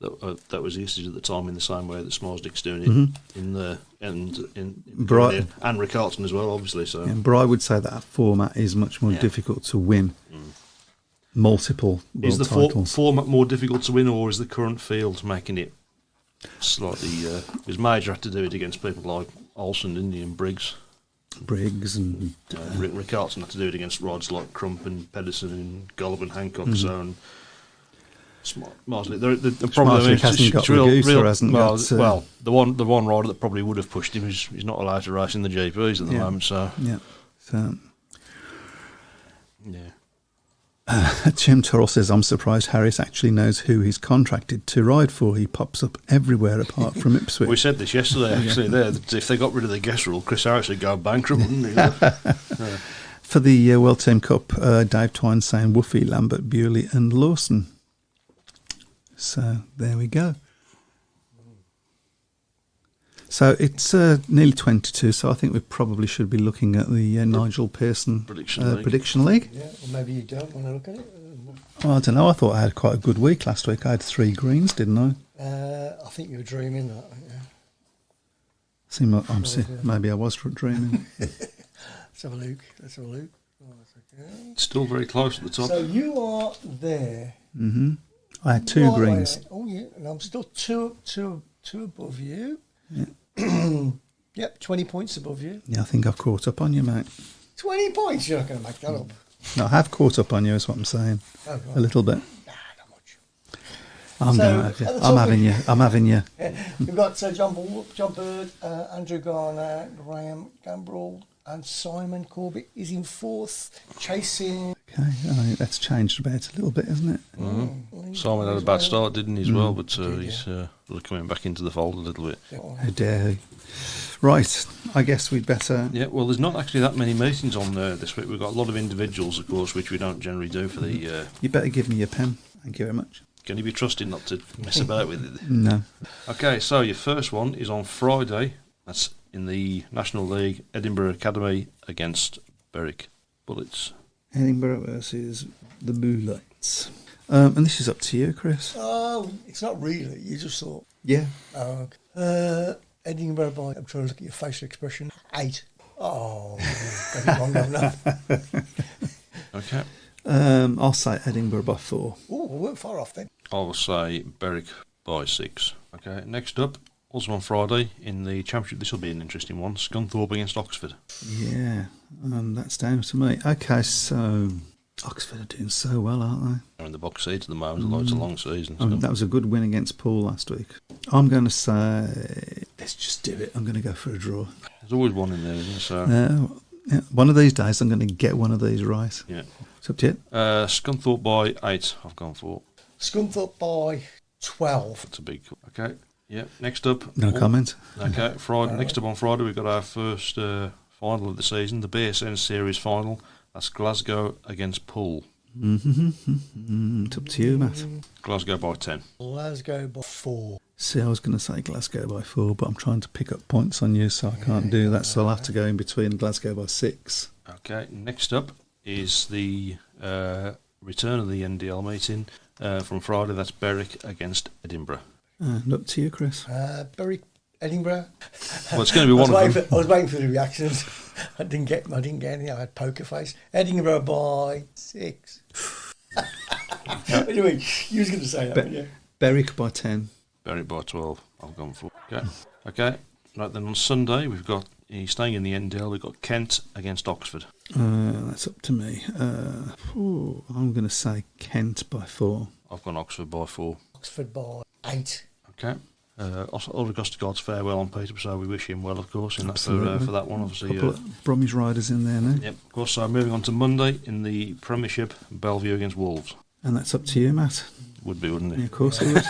that was used at the time, in the same way that Smarslick's doing it in the in Bright- and Rick Carlton as well, obviously. So but I would say that format is much more difficult to win. Multiple world is the titles. format more difficult to win, or is the current field making it slightly? Because Major had to do it against people like Olsen, didn't he, and Briggs. And Rick Carlton had to do it against riders like Crump and Pedersen and Golub and Hancock. So, and Smarslick, the problem Smarslick is hasn't got Ragusa, or hasn't well, got, well, the one rider that probably would have pushed him is he's not allowed to race in the GPs at the moment. So So yeah. Jim Turrell says, I'm surprised Harris actually knows who he's contracted to ride for. He pops up everywhere apart from Ipswich. We said this yesterday, actually, there, that if they got rid of the guest rule, Chris Harris would go bankrupt, wouldn't he? For the World Team Cup, Dave Twine saying Woofy, Lambert, Bewley and Lawson. So there we go. So it's nearly 22, so I think we probably should be looking at the Nigel Pearson Prediction League. Yeah, or maybe you don't want to look at it. Well, I don't know. I thought I had quite a good week last week. I had 3 greens, didn't I? I think you were dreaming that. Yeah. Maybe I was dreaming. Let's have a look. Oh, that's okay. Still very close at the top. So you are there. I had 2 Right, greens. right. Oh yeah, and I'm still two above you. Yeah. Yep, 20 points above you. Yeah, I think I've caught up on you, mate. 20 points? You're not going to make that up. No, I have caught up on you, is what I'm saying. Oh, right. A little bit. Nah, not much. I'm So, going to have you. at the I'm top having you. I'm having you. We've got John Bird, Andrew Garner, Graham Gambrell, and Simon Corbett is in 4th, chasing. Okay, I think that's changed about a little bit, isn't it? Simon had a bad start, didn't he, as well, but he's coming back into the fold a little bit. How dare he? Right, I guess we'd better... Yeah, well, there's not actually that many meetings on this week. We've got a lot of individuals, of course, which we don't generally do for the... You better give me your pen. Thank you very much. Can you be trusted not to mess about with it? No. Okay, so your first one is on Friday. That's in the National League, Edinburgh Academy against Berwick Bullets. Edinburgh versus the Moolites. And this is up to you, Chris. Oh, it's not really. You just thought. Yeah. Oh, okay. Edinburgh by. I'm trying to look at your facial expression. 8. Oh, got it wrong, haven't I? Okay. I'll say Edinburgh by 4. Oh, we weren't far off then. I will say Berwick by 6. Okay, next up, also on Friday in the Championship, this will be an interesting one, Scunthorpe against Oxford. Yeah, that's down to me. Okay, so Oxford are doing so well, aren't they? They're in the box seat at the moment, although it's a long season. I mean, that was a good win against Poole last week. I'm going to say, let's just do it. I'm going to go for a draw. There's always one in there, isn't there? So, Yeah, one of these days I'm going to get one of these right. yeah. It's up to you. Scunthorpe by 8, I've gone for. Scunthorpe by 12. That's a big... Okay, yeah. Next up... No comment. Okay, Friday. Next up on Friday, we've got our first final of the season, the BSN Series final. That's Glasgow against Poole. It's up to you, Matt. Glasgow by 10. Glasgow by 4. See, I was going to say Glasgow by 4, but I'm trying to pick up points on you, so I can't do that. So I'll have to go in between Glasgow by 6. Okay, next up is the return of the NDL meeting from Friday. That's Berwick against Edinburgh. And up to you, Chris. Berwick, Edinburgh. Well, it's going to be one of them. I was waiting for the reactions. I didn't get anything. I had poker face. Edinburgh by 6. What do you mean? You was going to say that, weren't you? Berwick by 10. Berwick by 12. I've gone for. Okay. Right then, on Sunday we've got staying in the NDL. We've got Kent against Oxford. That's up to me. I'm going to say Kent by 4. I've gone Oxford by 4. Oxford by 8. Okay. All regards to God's farewell on Peter, so we wish him well, of course, in that for that one. Obviously, couple of Bromwich riders in there now. Yep, of course. So moving on to Monday in the Premiership, Bellevue against Wolves. And that's up to you, Matt. Would be, wouldn't Yeah, it? of course it would.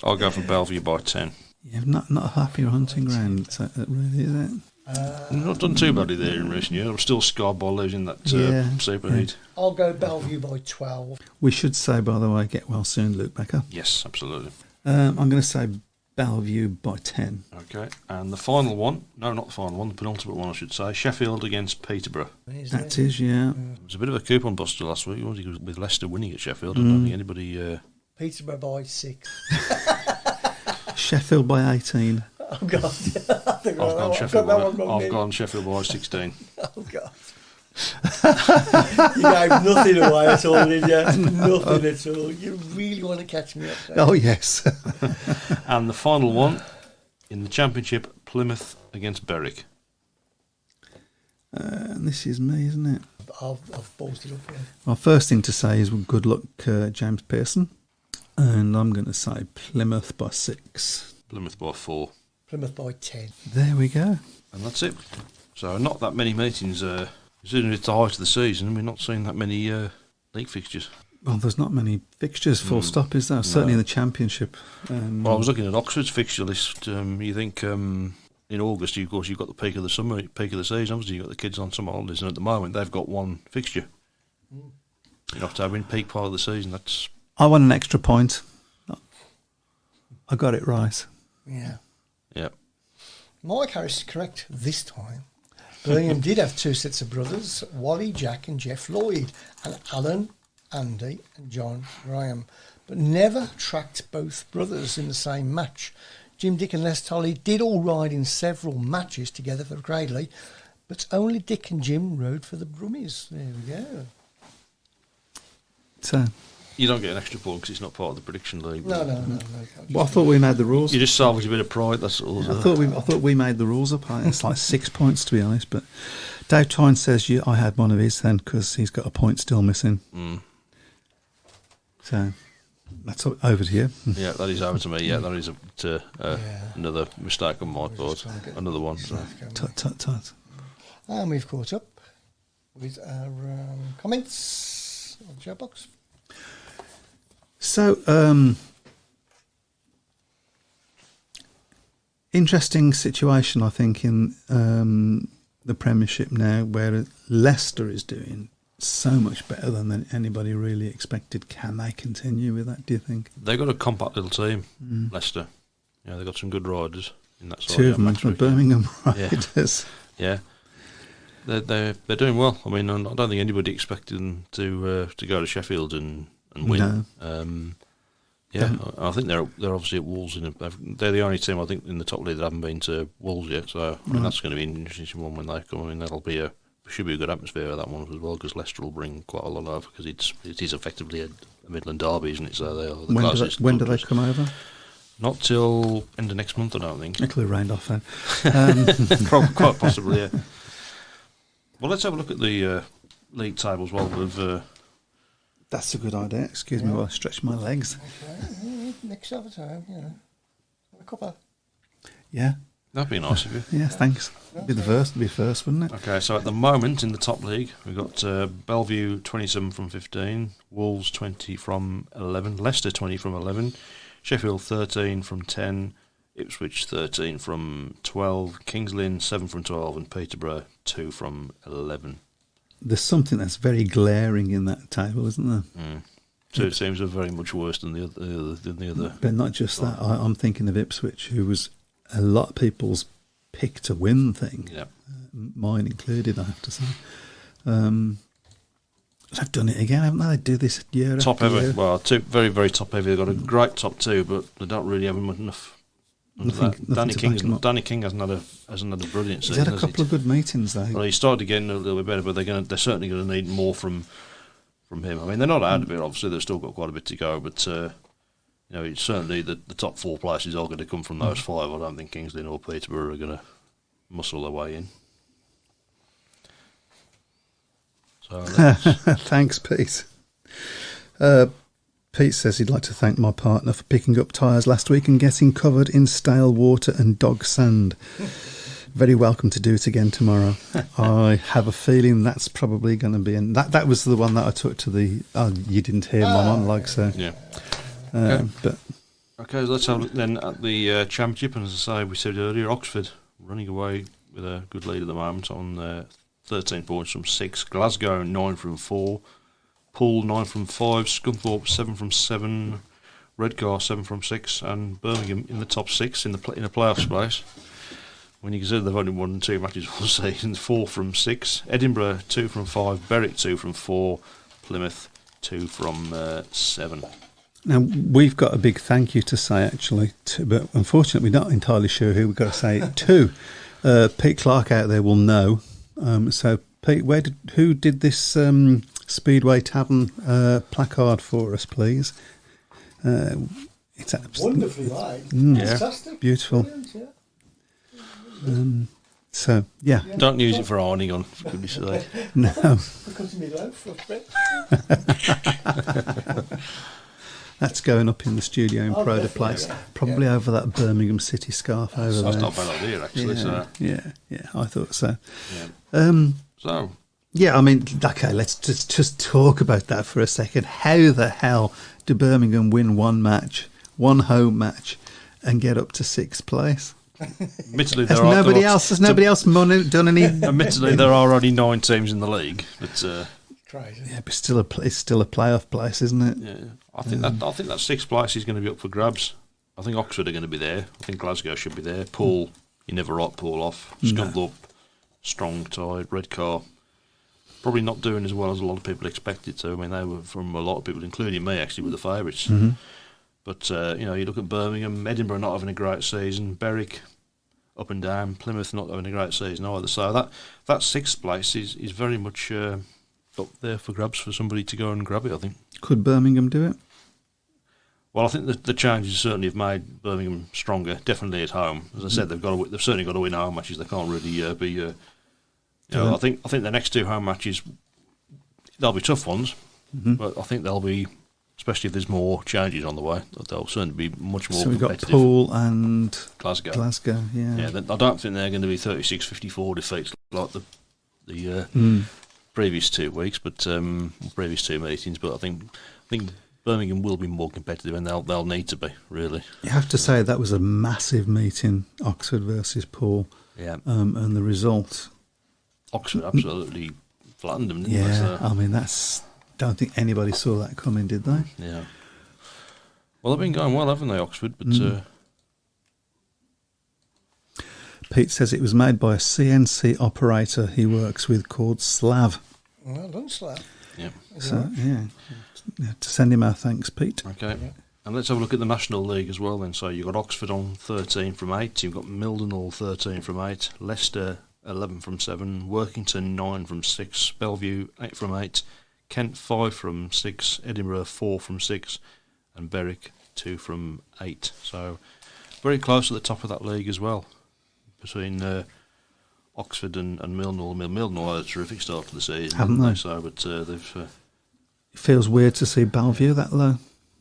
I'll go for Bellevue by 10. Yeah, not a happier hunting ground, so that really is it. I've not done too badly there in recent years. I'm still scarred by losing that superheat. I'll go Bellevue by 12. We should say, by the way, get well soon, Luke Becker. Yes, absolutely. I'm going to say Bellevue by 10. Okay, and the final one, no, not the final one, the penultimate one I should say, Sheffield against Peterborough. That is, yeah. It was a bit of a coupon buster last week, wasn't it, with Leicester winning at Sheffield. I don't think anybody... Peterborough by 6. Sheffield by 18. Oh, God. I've gone Sheffield by 16. Oh, God. You gave nothing away at all, did you? Nothing at all. You really want to catch me up there. Oh, yes. And the final one, in the Championship, Plymouth against Berwick. And this is me, isn't it? I've ballsed it up here. Well, first thing to say is good luck, James Pearson. And I'm going to say Plymouth by 6. Plymouth by 4. Plymouth by 10. There we go. And that's it. So not that many meetings. Considering it's the height of the season, we're not seeing that many league fixtures. Well, there's not many fixtures, full stop, is there? Certainly in the Championship. Well, I was looking at Oxford's fixture list. You think in August, of course, you've got the peak of the summer, peak of the season. Obviously, you've got the kids on summer holidays, and at the moment, they've got one fixture. In October, in peak part of the season, that's... I won an extra point. I got it right. Yeah. Yeah. Mike Harris is correct this time. Birmingham did have 2 sets of brothers, Wally, Jack and Jeff Lloyd, and Alan, Andy and John Graham, but never tracked both brothers in the same match. Jim, Dick and Les Tolley did all ride in several matches together for Gradley, but only Dick and Jim rode for the Brummies. There we go. So, You don't get an extra point because it's not part of the prediction league. No. well, I thought we made the rules. You just salvage a bit of pride, that's all. I thought we made the rules up. It's like 6 points, to be honest. But Dave Tyne says I had one of his then because he's got a point still missing. So that's over to you. Yeah, that is over to me. Yeah, that is another mistake on my part. Another one. So. Tut. And we've caught up with our comments on the chat box. So, interesting situation, I think, in the Premiership now, where Leicester is doing so much better than anybody really expected. Can they continue with that, do you think? They've got a compact little team, Leicester. Yeah, they've got some good riders in that side. 2 of them from Birmingham riders. Yeah. They're doing well. I mean, I don't think anybody expected them to go to Sheffield and win. No. I think they're obviously at Wolves. They're the only team I think in the top league that haven't been to Wolves yet. So I mean, that's going to be an interesting one when they come. I mean, should be a good atmosphere at that one as well, because Leicester will bring quite a lot over, because it is effectively a Midland derby, isn't it? So they are the closest. When do they come over? Not till end of next month, I don't think. It'll have rained off then. Quite possibly, yeah. Well, let's have a look at the league tables while we've. That's a good idea. Excuse me while I stretch my legs. Okay, next other time, a cuppa. Yeah. That'd be nice of you. Yes, thanks. Be the first, wouldn't it? Okay, so at the moment in the top league, we've got Bellevue 27 from 15, Wolves 20 from 11, Leicester 20 from 11, Sheffield 13 from 10, Ipswich 13 from 12, Kings Lynn 7 from 12, and Peterborough 2 from 11. There's something that's very glaring in that table, isn't there? Two teams are very much worse than the other. But not just that. I'm thinking of Ipswich, who was a lot of people's pick to win thing. Yeah. Mine included, I have to say. They've done it again, haven't they? They do this year Top after heavy. year. Well, very, very top heavy. They've got a great top 2, but they don't really have enough. Danny King hasn't had a brilliant season. He's had a couple of good meetings though. Well, he started getting a little bit better, but they're certainly going to need more from him. I mean, they're not out of it. Obviously, they've still got quite a bit to go, but it's certainly the top 4 places are going to come from those 5. I don't think Kings Lynn or Peterborough are going to muscle their way in. So thanks, Pete. Pete says he'd like to thank my partner for picking up tyres last week and getting covered in stale water and dog sand. very welcome to do it again tomorrow. I have a feeling that's probably going to be... That was the one that I took to the... Oh, you didn't hear my monologue, so... Yeah. But Okay, so let's have a look then at the championship. And as I say, we said earlier, Oxford running away with a good lead at the moment on 13 points from 6. Glasgow 9 from 4. Poole 9 from 5. Scunthorpe 7 from 7. Redcar 7 from 6. And Birmingham in the top 6 in a playoffs place. When you consider they've only won 2 matches all season, 4 from 6. Edinburgh 2 from 5. Berwick 2 from 4. Plymouth 2 from 7. now, we've got a big thank you to say, actually, but unfortunately we're not entirely sure who we've got to say it to. Pete Clark out there will know. So, Pete, who did this Speedway Tavern placard for us, please? It's Wonderfully made. Fantastic. Beautiful. Brilliant, yeah. So, yeah. Don't use it for ironing on, for goodness sake. No. Because of me loaf for a bit. That's going up in the studio in Proda Place. yeah. Probably over that Birmingham City scarf over there. That's not a bad idea, actually. Yeah, So, yeah, I thought so. yeah. So, Yeah, I mean, okay, let's just talk about that for a second. How the hell do Birmingham win one home match, and get up to 6th place? admittedly, Has nobody else done any? Admittedly, there are only 9 teams in the league, but Crazy. Yeah, but it's still a playoff place, isn't it? yeah, I think that 6th place is going to be up for grabs. I think Oxford are going to be there. I think Glasgow should be there. Poole, you never write Poole off. Scunthorpe, strong tide. Redcar, probably not doing as well as a lot of people expected to. I mean, they were, from a lot of people, including me, actually, were the favourites. Mm-hmm. But, you look at Birmingham, Edinburgh not having a great season, Berwick up and down, Plymouth not having a great season either. So that 6th place is very much up there for grabs for somebody to go and grab it, I think. Could Birmingham do it? Well, I think the changes certainly have made Birmingham stronger, definitely at home. As I said, they've certainly got to win home matches. They can't really be... I think the next 2 home matches, they'll be tough ones, but I think they'll be... Especially if there's more changes on the way, they'll certainly be much more So we've got competitive. Poole and Glasgow, yeah. I don't think they're going to be 36-54 defeats like the previous 2 weeks, but previous 2 meetings. But I think Birmingham will be more competitive, and they'll need to be, really. You have to say that was a massive meeting, Oxford versus Poole. Yeah, and the result. Oxford absolutely flattened them, didn't they? Yeah, So, I mean don't think anybody saw that coming, did they? yeah. Well, they've been going well, haven't they, Oxford? But Pete says it was made by a CNC operator he works with called Slav. Well done, Slav. yeah. So, yeah, to send him our thanks, Pete. Okay. And let's have a look at the National League as well then. So you've got Oxford on 13 from 8, you've got Mildenhall 13 from 8, Leicester 11 from 7, Workington 9 from 6, Bellevue 8 from 8, Kent 5 from 6, Edinburgh 4 from 6, and Berwick 2 from 8. So very close at the top of that league as well, between Oxford and Mildenhall. Mildenhall had a terrific start to the season, Haven't didn't they? So, but they've... It feels weird to see Bellevue that low.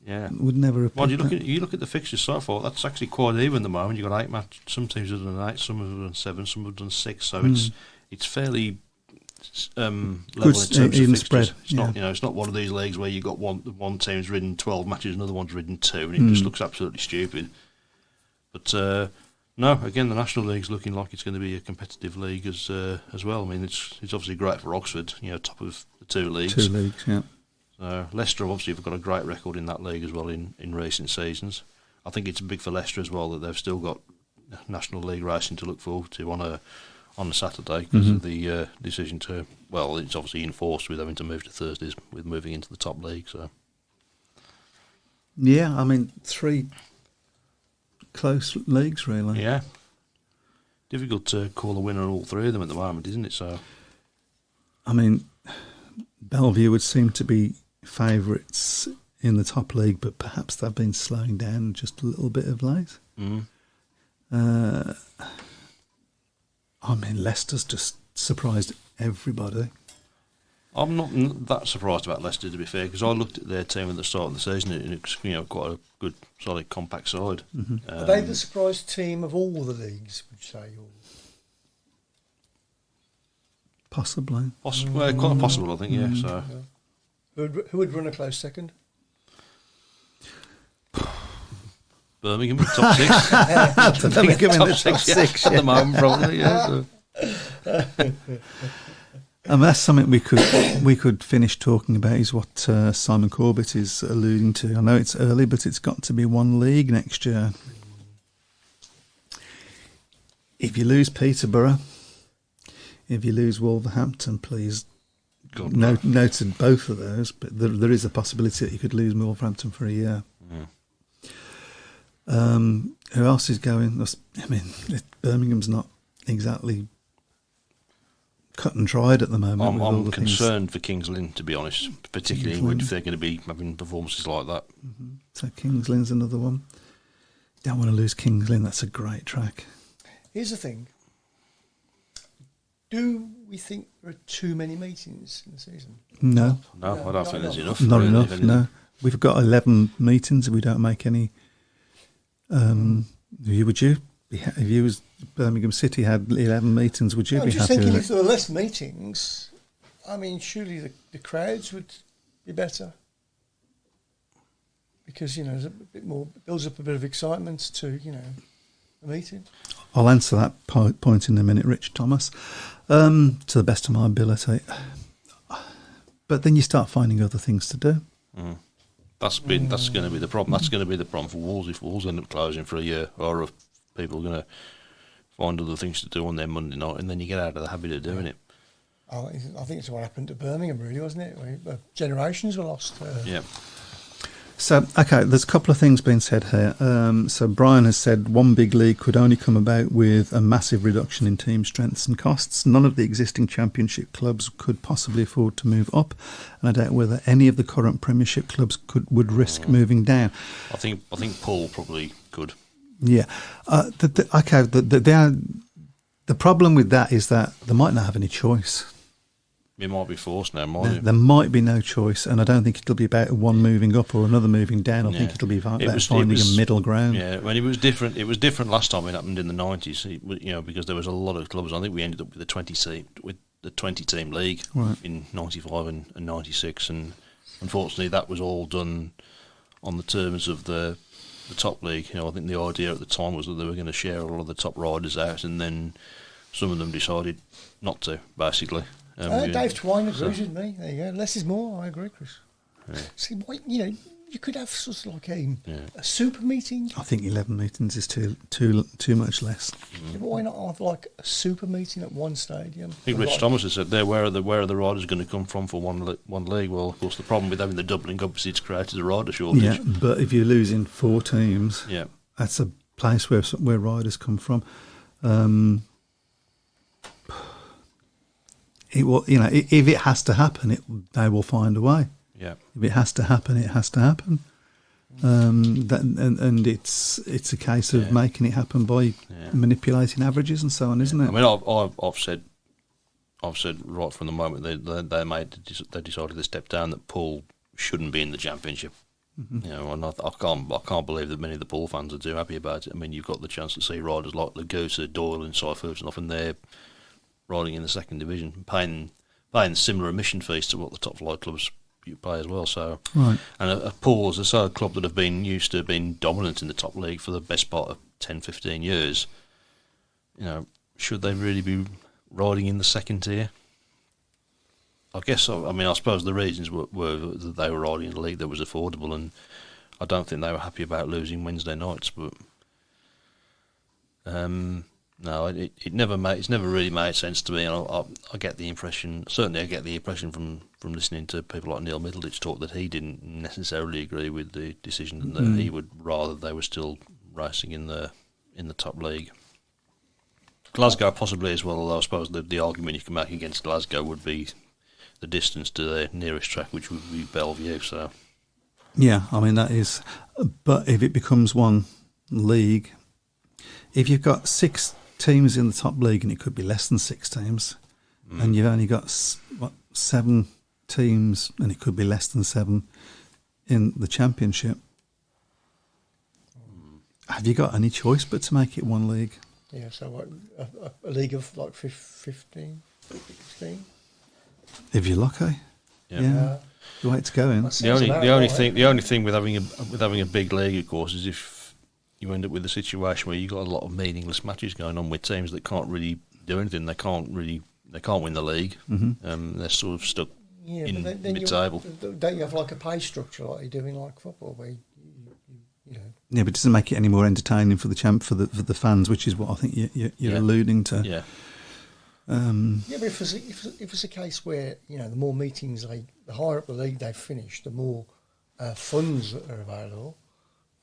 yeah. Would never have Well, picked that. you look at the fixtures so far. That's actually quite even at the moment. You've got 8 matches. Some teams have done 8, some have done 7, some have done 6. So it's fairly level in terms of even fixtures. spread, It's not it's not one of these leagues where you've got one team's ridden 12 matches, another one's ridden 2, and it just looks absolutely stupid. But no, again, the National League's looking like it's going to be a competitive league as well. I mean, it's obviously great for Oxford, top of the 2 leagues. 2 leagues, yeah. Leicester obviously have got a great record in that league as well in recent seasons. I think it's big for Leicester as well that they've still got National League racing to look forward to on a Saturday because of the decision to. Well, it's obviously enforced with having to move to Thursdays with moving into the top league. So Yeah, I mean 3 close leagues really. yeah, difficult to call a winner on all 3 of them at the moment, isn't it? So I mean, Bellevue would seem to be favourites in the top league, but perhaps they've been slowing down just a little bit of late. I mean, Leicester's just surprised everybody. I'm not that surprised about Leicester, to be fair, because I looked at their team at the start of the season and it's quite a good, solid, compact side. Are they the surprise team of all the leagues, would you say? Possibly. Well, quite possible, I think. Yeah. So Who would run a close second? Birmingham top six. Birmingham in the top yeah, six, at the moment, probably. Yeah. So. And that's something we could finish talking about, is what Simon Corbett is alluding to. I know it's early, but it's got to be one league next year. If you lose Peterborough, if you lose Wolverhampton, please noted both of those, but there is a possibility that you could lose Wolverhampton for a year. Who else is going? I mean, Birmingham's not exactly cut and dried at the moment. I'm concerned for Kings Lynn, to be honest, particularly if they're going to be having performances like that. Mm-hmm. So Kings Lynn's another one. Don't want to lose Kings Lynn. That's a great track. Here's the thing. Do we think there are too many meetings in the season? No, I don't think there's enough. not enough. No, we've got 11 meetings. If we don't make any, would you? If you was Birmingham City had 11 meetings, would you I'm be just happy thinking with if it? there were less meetings, I mean, surely the crowds would be better. Because, there's a bit more, builds up a bit of excitement to, the meeting. I'll answer that point in a minute, Rich Thomas, to the best of my ability. But then you start finding other things to do. That's going to be the problem. That's going to be the problem for Wolves if Wolves end up closing for a year, or if people are going to find other things to do on their Monday night, and then you get out of the habit of doing it. I think it's what happened to Birmingham, really, wasn't it? Generations were lost. Yeah. So, okay, there's a couple of things being said here. So Brian has said one big league could only come about with a massive reduction in team strengths and costs. None of the existing championship clubs could possibly afford to move up, and I doubt whether any of the current Premiership clubs would risk moving down. I think Paul probably could. Yeah. The problem with that is that they might not have any choice. It might be forced now, might it? There might be no choice, and I don't think it'll be about one moving up or another moving down. I think it'll be about finding a middle ground. Yeah, I mean, it was different. It was different last time it happened in the 90s. Because there was a lot of clubs. I think we ended up with the 20-team league in 95 and 96, and unfortunately that was all done on the terms of the top league. I think the idea at the time was that they were going to share a lot of the top riders out, and then some of them decided not to, basically. Dave Twine agrees with me. There you go. Less is more. I agree, Chris. Yeah. See, you could have sort of like a super meeting. I think 11 meetings is too much less. Yeah, but why not have like a super meeting at one stadium? I think Rich Thomas has said there, where are the riders going to come from for one league? Well, of course, the problem with having the doubling, obviously, it's created a rider shortage. Yeah, but if you're losing 4 teams, that's a place where riders come from. It will, if it has to happen, they will find a way. Yeah. If it has to happen, it has to happen. And it's a case of making it happen by manipulating averages and so on, isn't it? I mean, I've said right from the moment they decided to step down that Paul shouldn't be in the championship. Mm-hmm. And I can't believe that many of the Paul fans are too happy about it. I mean, you've got the chance to see riders like Lagusa, Doyle, and Seifert, and often they're riding in the second division, paying similar admission fees to what the top flight clubs pay as well. So, and Paul is a club that have been used to being dominant in the top league for the best part of 10, 15 years. Should they really be riding in the second tier? I guess so. I mean, I suppose the reasons were that they were riding in a league that was affordable, and I don't think they were happy about losing Wednesday nights. But no, it's never really made sense to me. And I get the impression, certainly I get the impression from listening to people like Neil Middleditch talk, that he didn't necessarily agree with the decision, and that he would rather they were still racing in the top league. Glasgow possibly as well, although I suppose the argument you can make against Glasgow would be the distance to their nearest track, which would be Bellevue. So, yeah, I mean that is. But if it becomes one league, if you've got 6 teams in the top league, and it could be less than 6 teams, and you've only got 7 teams, and it could be less than 7 in the championship. Have you got any choice but to make it one league? Yeah, so what, a league of like 15? 16. If you're lucky. Yeah. The way it's going. That sounds about right. The only thing with having a big league, of course, is if you end up with a situation where you've got a lot of meaningless matches going on with teams that can't really do anything. They can't win the league. They're sort of stuck in but then mid-table. Don't you have like a pay structure like you do in like football, where you know? Yeah, but it doesn't make it any more entertaining for the fans, which is what I think you're alluding to. Yeah. But if it's a case where the more meetings the higher up the league they've finished, the more funds that are available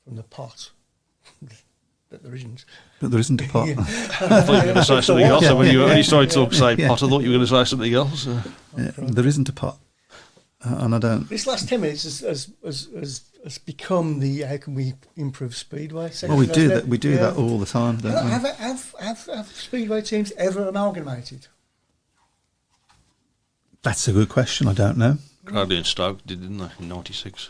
from the pot. But there isn't. But there isn't a pot. I thought you were going to say something else. When you started to say pot, I thought you were going to say something else. There isn't a pot, and I don't. This last 10 minutes has become the how can we improve Speedway? Well, we do that. We do that all the time, don't we? Have Speedway teams ever amalgamated? That's a good question. I don't know. Cradley and Stoke didn't they, in '96?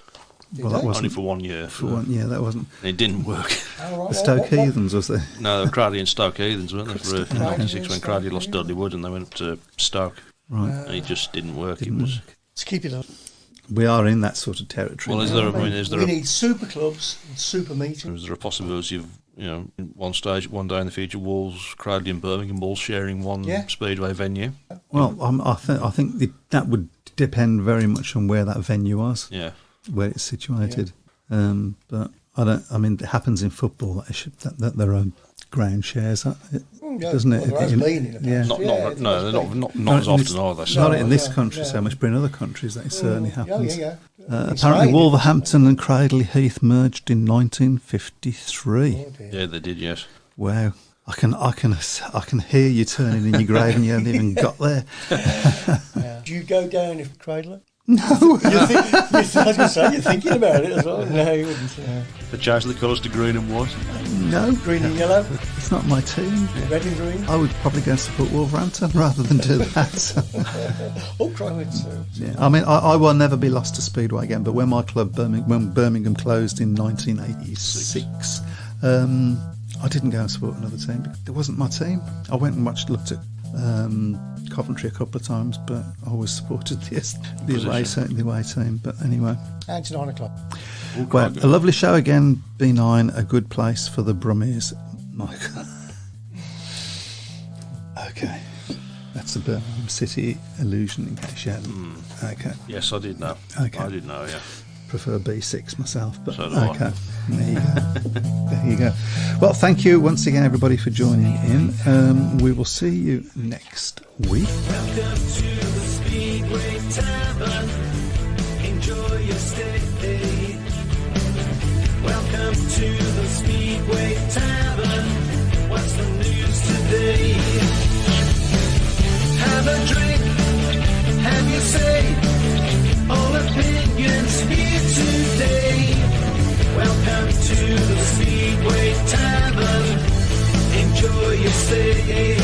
Well, that wasn't only for 1 year. That wasn't. And it didn't work. The Stoke Heathens, was there? No, they were Cradley and Stoke Heathens, weren't they? For '96 when Cradley lost Dudley Wood and they went up to Stoke. Right. And it just didn't work. Let's keep it up. We are in that sort of territory. Well, we need super clubs and super meetings. Is there a possibility of, in one day in the future, Wolves, Cradley and Birmingham all sharing one Speedway venue? Well, I think that would depend very much on where that venue was. Yeah. Where it's situated. But it happens in football that there are ground shares, doesn't it? There has been in the past. Not as often, are they? Not in this country so much, but in other countries that certainly happens. Apparently, Spain, Wolverhampton and Cradley Heath merged in 1953. Yeah, they did. Yes. Wow. I can hear you turning in your grave and you haven't even got there. Do you go down if Cradley? No. I was going to say, you're thinking about it as well. No, you wouldn't. But change the colours to green and white. No. Green and yellow. It's not my team. Red and green. I would probably go and support Wolverhampton rather than do that. Oh, Cradley. Yeah. I will never be lost to Speedway again, but when my club, when Birmingham closed in 1986, I didn't go and support another team because it wasn't my team. I went and looked at Coventry a couple of times, but I always supported the away team. But anyway. And to 9 o'clock. Well, a lovely show again, B9, a good place for the Brummies. Mike. Okay. That's a Birmingham City illusion in case you hadn't. Okay. Yes, I did know. Okay. I did know, yeah. Prefer B6 myself, but so do I. okay. There you go. There you go. Well, thank you once again, everybody, for joining in. We will see you next week. Welcome to the Speedway Tavern. Enjoy your stay. Welcome to the Speedway Tavern. What's the news today? Have a drink, have your say. All opinions here today. Welcome to the Speedway Tavern. Enjoy your stay.